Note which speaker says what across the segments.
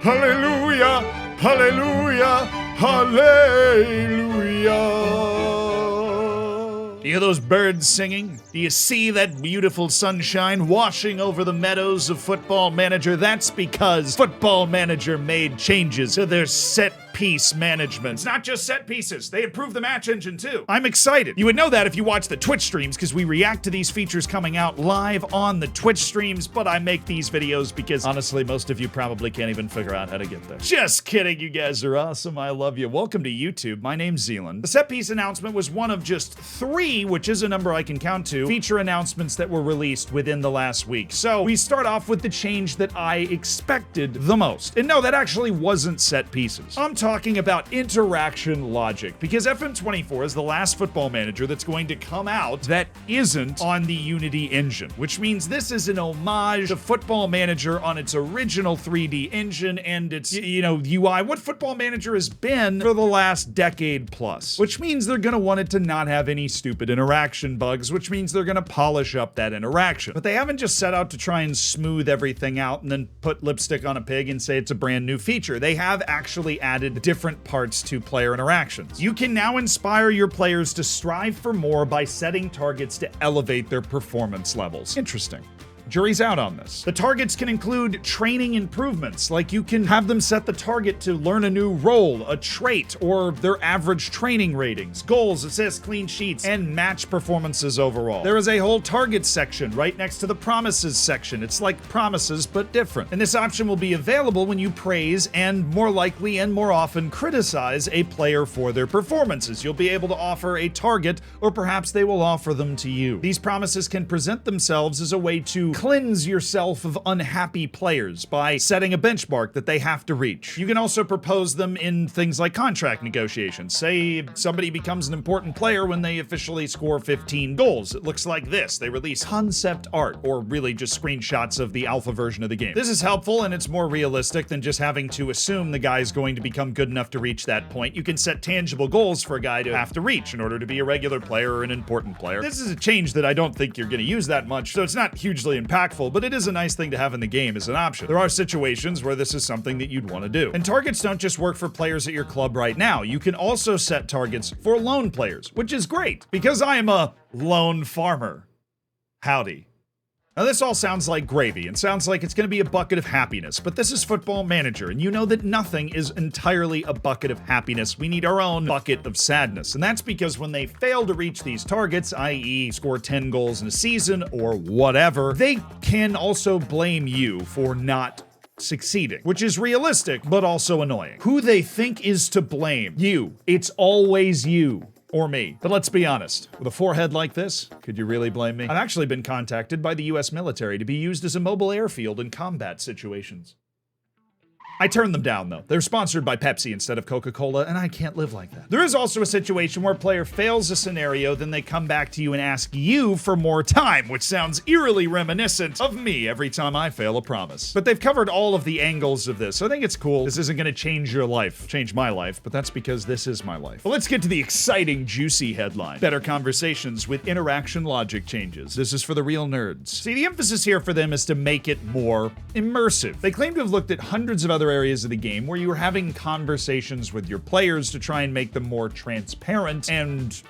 Speaker 1: Hallelujah, hallelujah, hallelujah. Do you hear those birds singing? Do you see that beautiful sunshine washing over the meadows of Football Manager? That's because Football Manager made changes to their set-piece management. It's not just set pieces. They improved the match engine too. I'm excited. You would know that if you watch the Twitch streams, because we react to these features coming out live on the Twitch streams, but I make these videos because honestly, most of you probably can't even figure out how to get there. Just kidding, you guys are awesome. I love you. Welcome to YouTube. My name's Zealand. The set-piece announcement was one of just 3, which is a number I can count to, feature announcements that were released within the last week. So we start off with the change that I expected the most. And no, that actually wasn't set pieces. I'm talking about interaction logic, because FM24 is the last Football Manager that's going to come out that isn't on the Unity engine, which means this is an homage to Football Manager on its original 3D engine and its, UI, what Football Manager has been for the last decade plus, which means they're gonna want it to not have any stupid interaction bugs, which means they're gonna polish up that interaction. But they haven't just set out to try and smooth everything out and then put lipstick on a pig and say it's a brand new feature. They have actually added different parts to player interactions. You can now inspire your players to strive for more by setting targets to elevate their performance levels. Interesting. Jury's out on this. The targets can include training improvements, like you can have them set the target to learn a new role, a trait, or their average training ratings, goals, assists, clean sheets, and match performances overall. There is a whole target section right next to the promises section. It's like promises, but different. And this option will be available when you praise and more likely and more often criticize a player for their performances. You'll be able to offer a target, or perhaps they will offer them to you. These promises can present themselves as a way to cleanse yourself of unhappy players by setting a benchmark that they have to reach. You can also propose them in things like contract negotiations. Say somebody becomes an important player when they officially score 15 goals. It looks like this. They release concept art, or really just screenshots of the alpha version of the game. This is helpful and it's more realistic than just having to assume the guy's going to become good enough to reach that point. You can set tangible goals for a guy to have to reach in order to be a regular player or an important player. This is a change that I don't think you're going to use that much, so it's not hugely impactful, but it is a nice thing to have in the game as an option. There are situations where this is something that you'd want to do. And targets don't just work for players at your club right now. You can also set targets for lone players, which is great, because I am a lone farmer. Howdy. Now this all sounds like gravy and sounds like it's going to be a bucket of happiness, but this is Football Manager, and you know that nothing is entirely a bucket of happiness. We need our own bucket of sadness, and that's because when they fail to reach these targets, i.e. score 10 goals in a season or whatever, they can also blame you for not succeeding, which is realistic, but also annoying. Who they think is to blame? You. It's always you. Or me. But let's be honest, with a forehead like this, could you really blame me? I've actually been contacted by the US military to be used as a mobile airfield in combat situations. I turned them down though. They're sponsored by Pepsi instead of Coca-Cola, and I can't live like that. There is also a situation where a player fails a scenario, then they come back to you and ask you for more time, which sounds eerily reminiscent of me every time I fail a promise. But they've covered all of the angles of this, so I think it's cool. This isn't gonna change your life, change my life, but that's because this is my life. But let's get to the exciting, juicy headline. Better conversations with interaction logic changes. This is for the real nerds. See, the emphasis here for them is to make it more immersive. They claim to have looked at hundreds of other areas of the game where you were having conversations with your players to try and make them more transparent and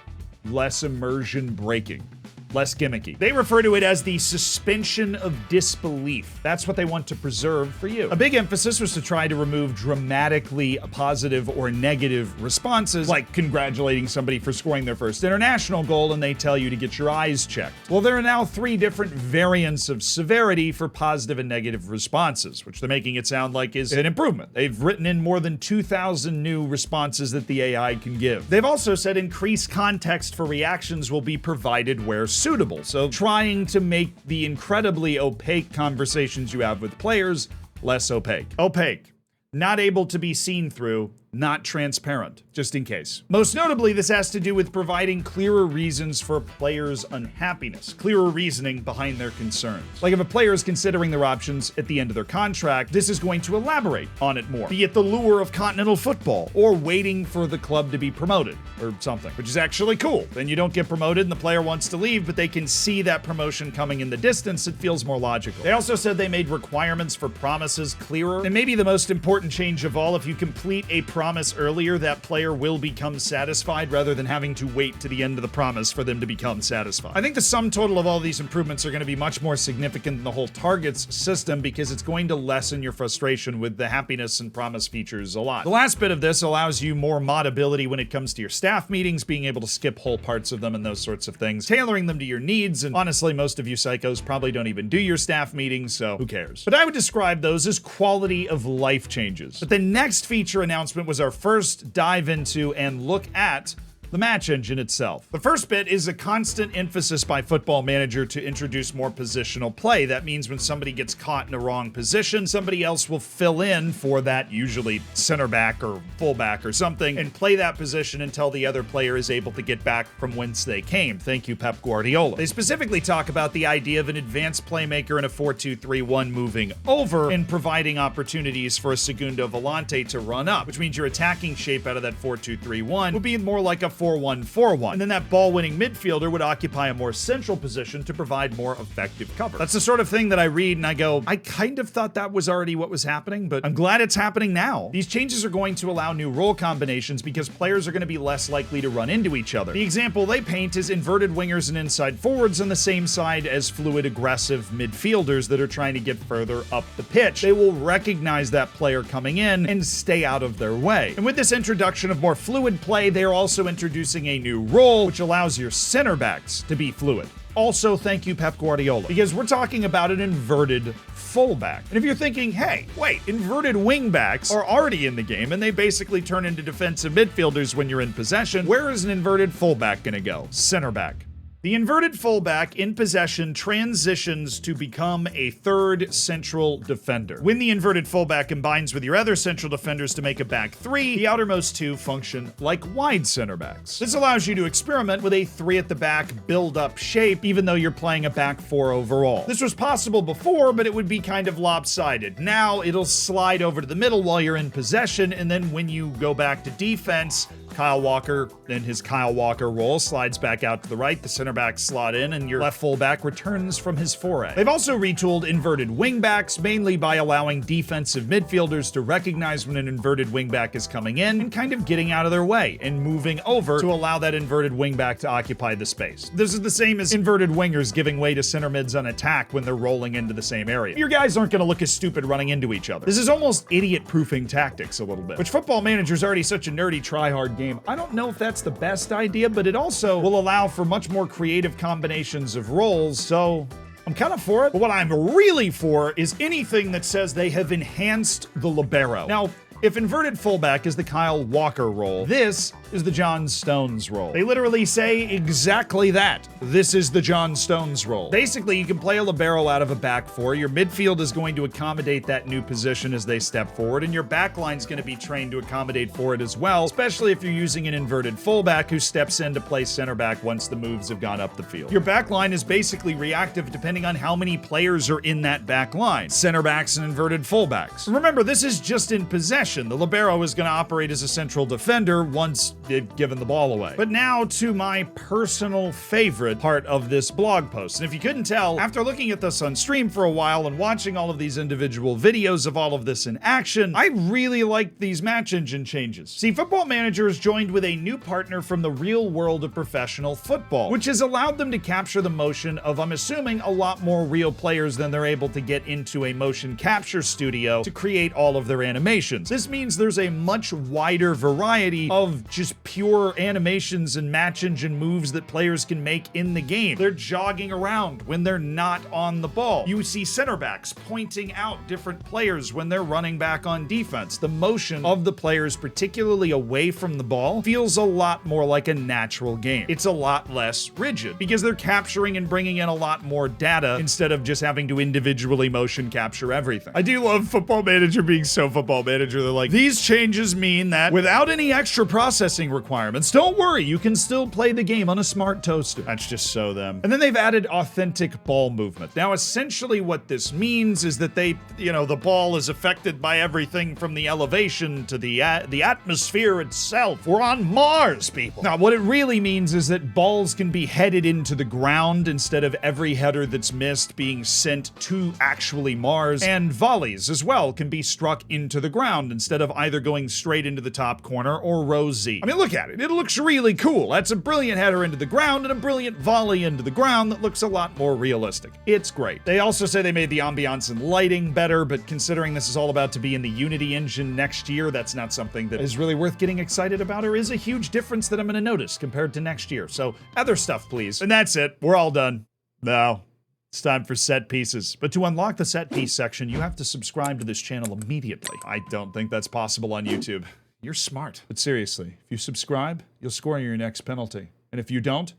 Speaker 1: less immersion breaking. Less gimmicky. They refer to it as the suspension of disbelief. That's what they want to preserve for you. A big emphasis was to try to remove dramatically positive or negative responses, like congratulating somebody for scoring their first international goal and they tell you to get your eyes checked. Well, there are now 3 different variants of severity for positive and negative responses, which they're making it sound like is an improvement. They've written in more than 2,000 new responses that the AI can give. They've also said increased context for reactions will be provided where suitable, so trying to make the incredibly opaque conversations you have with players less opaque. Opaque. Not able to be seen through, not transparent, just in case. Most notably, this has to do with providing clearer reasons for a player's unhappiness, clearer reasoning behind their concerns. Like if a player is considering their options at the end of their contract, this is going to elaborate on it more, be it the lure of continental football or waiting for the club to be promoted or something, which is actually cool. Then you don't get promoted and the player wants to leave, but they can see that promotion coming in the distance. It feels more logical. They also said they made requirements for promises clearer, and maybe the most important change of all, if you complete a promise earlier, that player will become satisfied rather than having to wait to the end of the promise for them to become satisfied. I think the sum total of all these improvements are going to be much more significant than the whole targets system because it's going to lessen your frustration with the happiness and promise features a lot. The last bit of this allows you more modability when it comes to your staff meetings, being able to skip whole parts of them and those sorts of things, tailoring them to your needs, and honestly, most of you psychos probably don't even do your staff meetings, so who cares? But I would describe those as quality of life changes. But the next feature announcement was our first dive into and look at the match engine itself. The first bit is a constant emphasis by Football Manager to introduce more positional play. That means when somebody gets caught in a wrong position, somebody else will fill in for that, usually center back or fullback or something, and play that position until the other player is able to get back from whence they came. Thank you, Pep Guardiola. They specifically talk about the idea of an advanced playmaker in a 4-2-3-1 moving over and providing opportunities for a segundo volante to run up, which means your attacking shape out of that 4-2-3-1 would be more like a 4-1-4-1, and then that ball-winning midfielder would occupy a more central position to provide more effective cover. That's the sort of thing that I read and I go, I kind of thought that was already what was happening, but I'm glad it's happening now. These changes are going to allow new role combinations because players are going to be less likely to run into each other. The example they paint is inverted wingers and inside forwards on the same side as fluid, aggressive midfielders that are trying to get further up the pitch. They will recognize that player coming in and stay out of their way. And with this introduction of more fluid play, they are also introducing a new role, which allows your center backs to be fluid. Also, thank you, Pep Guardiola, because we're talking about an inverted fullback. And if you're thinking, hey, wait, inverted wingbacks are already in the game and they basically turn into defensive midfielders when you're in possession, where is an inverted fullback gonna go? Center back. The inverted fullback in possession transitions to become a third central defender. When the inverted fullback combines with your other central defenders to make a back three, the outermost two function like wide center backs. This allows you to experiment with a three at the back build-up shape, even though you're playing a back four overall. This was possible before, but it would be kind of lopsided. Now it'll slide over to the middle while you're in possession, and then when you go back to defense, Kyle Walker, in his Kyle Walker role, slides back out to the right, the center back slot in, and your left fullback returns from his foray. They've also retooled inverted wingbacks, mainly by allowing defensive midfielders to recognize when an inverted wingback is coming in and kind of getting out of their way and moving over to allow that inverted wingback to occupy the space. This is the same as inverted wingers giving way to center mids on attack when they're rolling into the same area. Your guys aren't going to look as stupid running into each other. This is almost idiot-proofing tactics a little bit, which Football Manager's already such a nerdy try-hard game. I don't know if that's the best idea, but it also will allow for much more creative combinations of roles, so I'm kind of for it. But what I'm really for is anything that says they have enhanced the libero. Now, if inverted fullback is the Kyle Walker role, this is the John Stones role. They literally say exactly that. This is the John Stones role. Basically, you can play a libero out of a back four. Your midfield is going to accommodate that new position as they step forward, and your backline is going to be trained to accommodate for it as well, especially if you're using an inverted fullback who steps in to play center back once the moves have gone up the field. Your backline is basically reactive depending on how many players are in that back line. Center backs and inverted fullbacks. Remember, this is just in possession. The libero is going to operate as a central defender once they've given the ball away. But now to my personal favorite part of this blog post. And if you couldn't tell, after looking at this on stream for a while and watching all of these individual videos of all of this in action, I really like these match engine changes. See, Football Manager is joined with a new partner from the real world of professional football, which has allowed them to capture the motion of, I'm assuming, a lot more real players than they're able to get into a motion capture studio to create all of their animations. This means there's a much wider variety of just pure animations and match engine moves that players can make in the game. They're jogging around when they're not on the ball. You see center backs pointing out different players when they're running back on defense. The motion of the players, particularly away from the ball, feels a lot more like a natural game. It's a lot less rigid because they're capturing and bringing in a lot more data instead of just having to individually motion capture everything. I do love Football Manager being so Football Manager. They're like, these changes mean that without any extra processing requirements, don't worry, you can still play the game on a smart toaster. That's just so them. And then they've added authentic ball movement. Now, essentially what this means is that the ball is affected by everything from the elevation to the atmosphere itself. We're on Mars, people. Now, what it really means is that balls can be headed into the ground instead of every header that's missed being sent to actually Mars, and volleys as well can be struck into the ground instead of either going straight into the top corner or row Z. I mean, look at it. It looks really cool. That's a brilliant header into the ground and a brilliant volley into the ground that looks a lot more realistic. It's great. They also say they made the ambiance and lighting better, but considering this is all about to be in the Unity engine next year, that's not something that is really worth getting excited about or is a huge difference that I'm going to notice compared to next year. So other stuff, please. And that's it. We're all done. Now, it's time for set pieces. But to unlock the set piece section, you have to subscribe to this channel immediately. I don't think that's possible on YouTube. You're smart. But seriously, if you subscribe, you'll score your next penalty. And if you don't,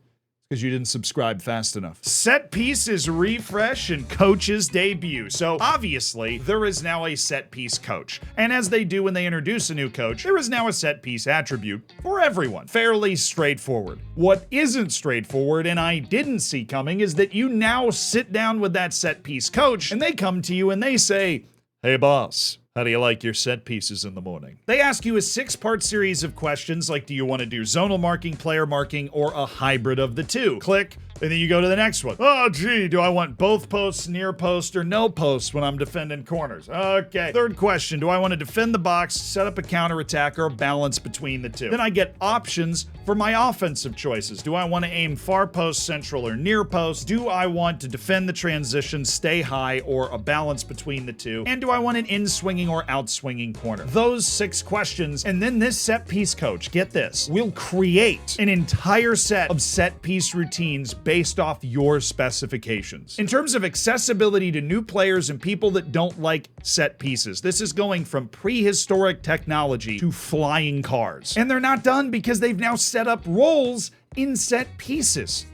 Speaker 1: because you didn't subscribe fast enough. Set pieces refresh and coaches debut. So obviously, there is now a set piece coach. And as they do when they introduce a new coach, there is now a set piece attribute for everyone. Fairly straightforward. What isn't straightforward, and I didn't see coming, is that you now sit down with that set piece coach, and they come to you and they say, "Hey boss, how do you like your set pieces in the morning?" They ask you a 6-part series of questions like, do you want to do zonal marking, player marking, or a hybrid of the two? Click, and then you go to the next one. Oh, gee, do I want both posts, near post, or no post when I'm defending corners? Okay. Third question, do I want to defend the box, set up a counterattack, or a balance between the two? Then I get options for my offensive choices. Do I want to aim far post, central, or near post? Do I want to defend the transition, stay high, or a balance between the two? And do I want an in-swinging or out-swinging corner? Those 6 questions, and then this set piece coach, get this, will create an entire set of set piece routines based off your specifications. In terms of accessibility to new players and people that don't like set pieces, this is going from prehistoric technology to flying cars. And they're not done because they've now set up roles in set pieces.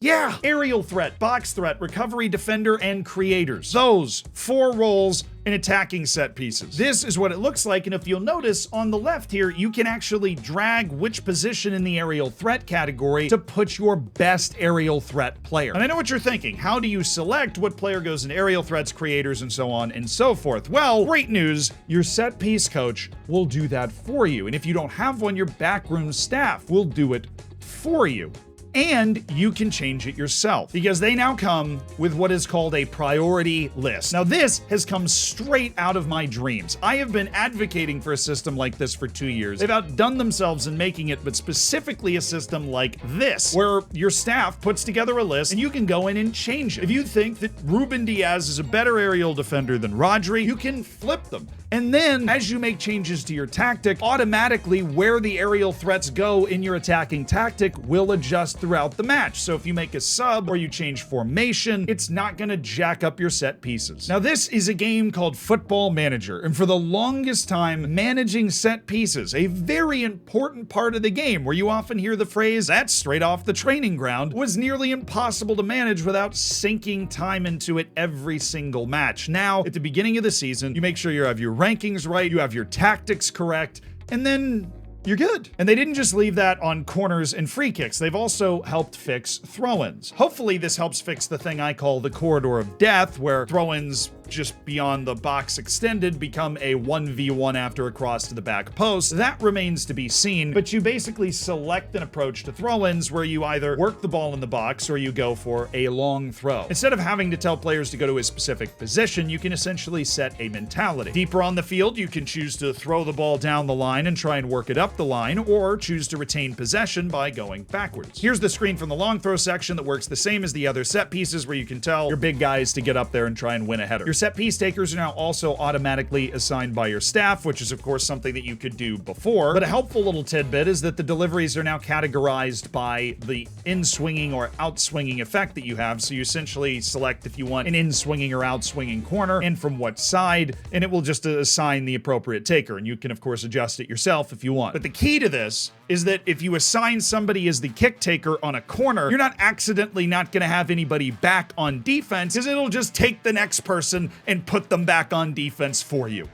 Speaker 1: Yeah, aerial threat, box threat, recovery defender, and creators. Those 4 roles in attacking set pieces. This is what it looks like, and if you'll notice on the left here, you can actually drag which position in the aerial threat category to put your best aerial threat player. And I know what you're thinking. How do you select what player goes in aerial threats, creators, and so on and so forth? Well, great news, your set piece coach will do that for you. And if you don't have one, your backroom staff will do it for you. And you can change it yourself because they now come with what is called a priority list. Now, this has come straight out of my dreams. I have been advocating for a system like this for 2 years. They've outdone themselves in making it, but specifically a system like this, where your staff puts together a list and you can go in and change it. If you think that Ruben Diaz is a better aerial defender than Rodri, you can flip them. And then, as you make changes to your tactic, automatically where the aerial threats go in your attacking tactic will adjust throughout the match. So if you make a sub or you change formation, it's not going to jack up your set pieces. Now, this is a game called Football Manager, and for the longest time, managing set pieces, a very important part of the game where you often hear the phrase, "that's straight off the training ground," was nearly impossible to manage without sinking time into it every single match. Now, at the beginning of the season, you make sure you have your rankings right, you have your tactics correct, and then you're good. And they didn't just leave that on corners and free kicks. They've also helped fix throw-ins. Hopefully this helps fix the thing I call the corridor of death, where throw-ins just beyond the box extended become a 1v1 after a cross to the back post. That remains to be seen, but you basically select an approach to throw-ins where you either work the ball in the box or you go for a long throw. Instead of having to tell players to go to a specific position, you can essentially set a mentality. Deeper on the field, you can choose to throw the ball down the line and try and work it up the line, or choose to retain possession by going backwards. Here's the screen from the long throw section that works the same as the other set pieces, where you can tell your big guys to get up there and try and win a header. Your set piece takers are now also automatically assigned by your staff, which is of course something that you could do before. But a helpful little tidbit is that the deliveries are now categorized by the in-swinging or out-swinging effect that you have. So you essentially select if you want an in-swinging or out-swinging corner and from what side, and it will just assign the appropriate taker. And you can of course adjust it yourself if you want. But the key to this is that if you assign somebody as the kick taker on a corner, you're not accidentally not going to have anybody back on defense, because it'll just take the next person and put them back on defense for you.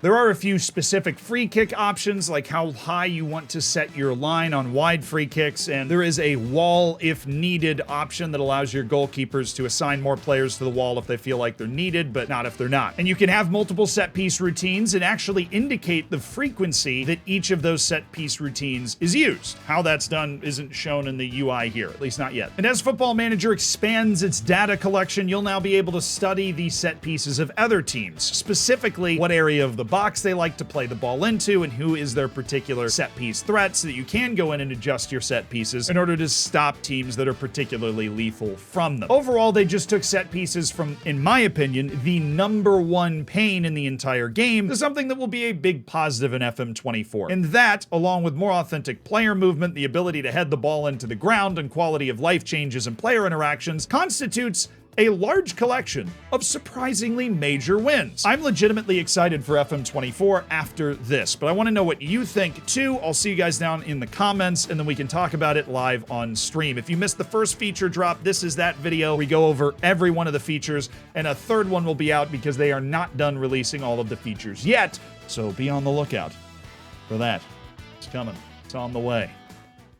Speaker 1: There are a few specific free kick options, like how high you want to set your line on wide free kicks, and there is a wall if needed option that allows your goalkeepers to assign more players to the wall if they feel like they're needed, but not if they're not. And you can have multiple set piece routines and actually indicate the frequency that each of those set piece routines is used. How that's done isn't shown in the UI here, at least not yet. And as Football Manager expands its data collection, you'll now be able to study the set pieces of other teams, specifically what area of the box they like to play the ball into and who is their particular set piece threat, so that you can go in and adjust your set pieces in order to stop teams that are particularly lethal from them. Overall, they just took set pieces from, in my opinion, the #1 pain in the entire game to something that will be a big positive in FM24. And that, along with more authentic player movement, the ability to head the ball into the ground, and quality of life changes and player interactions, constitutes a large collection of surprisingly major wins. I'm legitimately excited for FM24 after this, but I want to know what you think too. I'll see you guys down in the comments, and then we can talk about it live on stream. If you missed the first feature drop, this is that video. We go over every one of the features, and a third one will be out because they are not done releasing all of the features yet, so be on the lookout for that. It's coming. It's on the way.